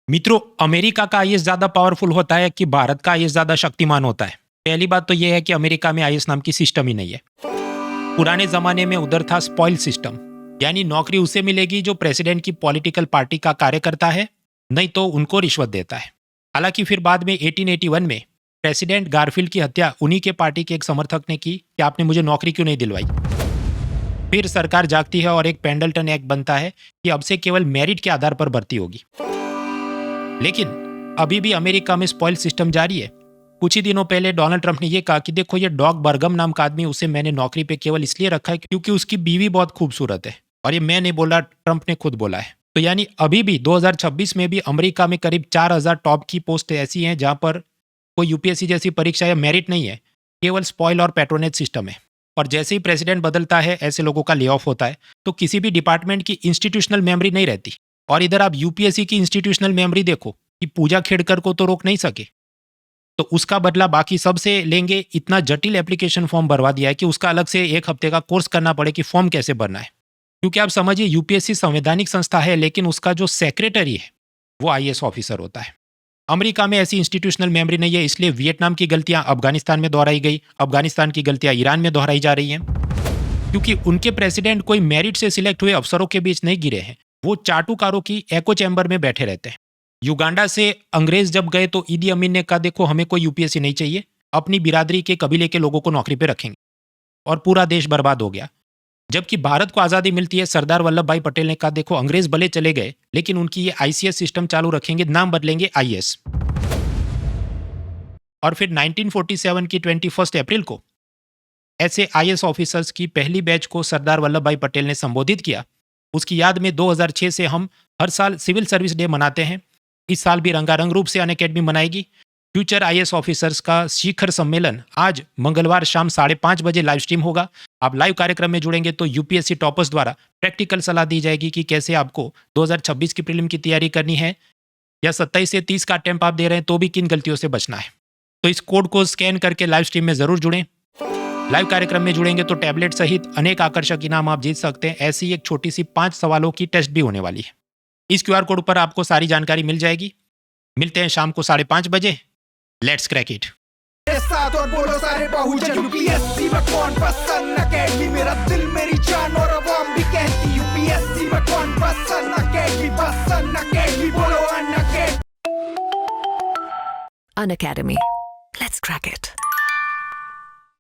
मित्रों, अमेरिका का आईएएस ज्यादा पावरफुल होता है कि भारत का आईएएस ज्यादा शक्तिमान होता है? पहली बात तो यह है कि अमेरिका में आईएएस नाम की सिस्टम ही नहीं है। पुराने जमाने में उधर था स्पॉइल सिस्टम, यानी नौकरी उसे मिलेगी जो प्रेसिडेंट की पॉलिटिकल पार्टी का कार्य करता है, नहीं तो उनको रिश्वत देता है। हालांकि फिर बाद में 1881 में प्रेसिडेंट गारफील्ड की हत्या उन्हीं के पार्टी के एक समर्थक ने की कि आपने मुझे नौकरी क्यों नहीं दिलवाई। फिर सरकार जागती है और एक पेंडल्टन एक्ट बनता है कि अब से केवल मेरिट के आधार पर भर्ती होगी। लेकिन अभी भी अमेरिका में स्पॉइल सिस्टम जारी है। कुछ ही दिनों पहले डोनाल्ड ट्रंप ने यह कहा कि देखो, ये डॉग बर्गम नाम का आदमी, उसे मैंने नौकरी पे केवल इसलिए रखा है क्योंकि उसकी बीवी बहुत खूबसूरत है। और ये मैं नहीं बोला, ट्रंप ने खुद बोला है। तो यानी अभी भी 2026 में भी अमेरिका में करीब 4000 टॉप की पोस्ट ऐसी हैं जहां पर कोई यूपीएससी जैसी परीक्षा या मेरिट नहीं है, केवल स्पॉइल और पैट्रोनेज सिस्टम है। और जैसे ही प्रेसिडेंट बदलता है, ऐसे लोगों का ले ऑफ होता है, तो किसी भी डिपार्टमेंट की इंस्टीट्यूशनल मेमोरी नहीं रहती। और इधर आप यूपीएससी की इंस्टीट्यूशनल मेमोरी देखो कि पूजा खेड़कर को तो रोक नहीं सके, तो उसका बदला बाकी सबसे लेंगे। इतना जटिल एप्लीकेशन फॉर्म भरवा दिया है कि उसका अलग से 1 हफ्ते का कोर्स करना पड़े कि फॉर्म कैसे भरना है। क्योंकि आप समझिए, यूपीएससी संवैधानिक संस्था है, लेकिन उसका जो सेक्रेटरी है वो आईएएस ऑफिसर होता है। अमेरिका में ऐसी इंस्टीट्यूशनल मेमोरी नहीं है, इसलिए वियतनाम की गलतियां अफगानिस्तान में दोहराई गई, अफगानिस्तान की गलतियां ईरान में दोहराई जा रही हैं। क्योंकि उनके प्रेसिडेंट कोई मेरिट से सिलेक्ट हुए अफसरों के बीच नहीं गिरे हैं, वो चाटुकारों की एको चैम्बर में बैठे रहते हैं। युगांडा से अंग्रेज जब गए तो ईदी अमीन ने कहा, देखो हमें कोई यूपीएससी नहीं चाहिए, अपनी बिरादरी के कबीले के लोगों को नौकरी पे रखेंगे। और पूरा देश बर्बाद हो गया। जबकि भारत को आज़ादी मिलती है, सरदार वल्लभ भाई पटेल ने कहा, देखो अंग्रेज भले चले गए, लेकिन उनकी ये आईसीएस सिस्टम चालू रखेंगे, नाम बदलेंगे आईएएस। और फिर 1947 की 21 अप्रैल को ऐसे आईएएस ऑफिसर्स की पहली बैच को सरदार वल्लभ भाई पटेल ने संबोधित किया। उसकी याद में 2006 से हम हर साल सिविल सर्विस डे मनाते हैं। इस साल भी रंगारंग रूप से अनअकैडमी मनाएगी। फ्यूचर आईएएस ऑफिसर्स का शिखर सम्मेलन आज मंगलवार शाम 5:30 बजे लाइव स्ट्रीम होगा। आप लाइव कार्यक्रम में जुड़ेंगे तो यूपीएससी टॉपर्स द्वारा प्रैक्टिकल सलाह दी जाएगी कि कैसे आपको 2026 की प्रीलिम की तैयारी करनी है, या 27 से 30 का अटेम्प्ट आप दे रहे हैं तो भी किन गलतियों से बचना है। तो इस कोड को स्कैन करके लाइव स्ट्रीम में जरूर जुड़ें। लाइव कार्यक्रम में जुड़ेंगे तो टैबलेट सहित अनेक आकर्षक इनाम आप जीत सकते हैं। ऐसी एक छोटी सी 5 सवालों की टेस्ट भी होने वाली है। इस क्यूआर कोड पर आपको सारी जानकारी मिल जाएगी। मिलते हैं शाम को 5:30 बजे। Let's crack it. साथ और बोलो सारे बहुजन, यूपीएससी में कौन पसंद अकेडमी, मेरा दिल मेरी जान और आवाम भी कहती, यूपीएससी में कौन पसंद अकेडमी, बोलो अन academy. Unacademy. Let's crack it.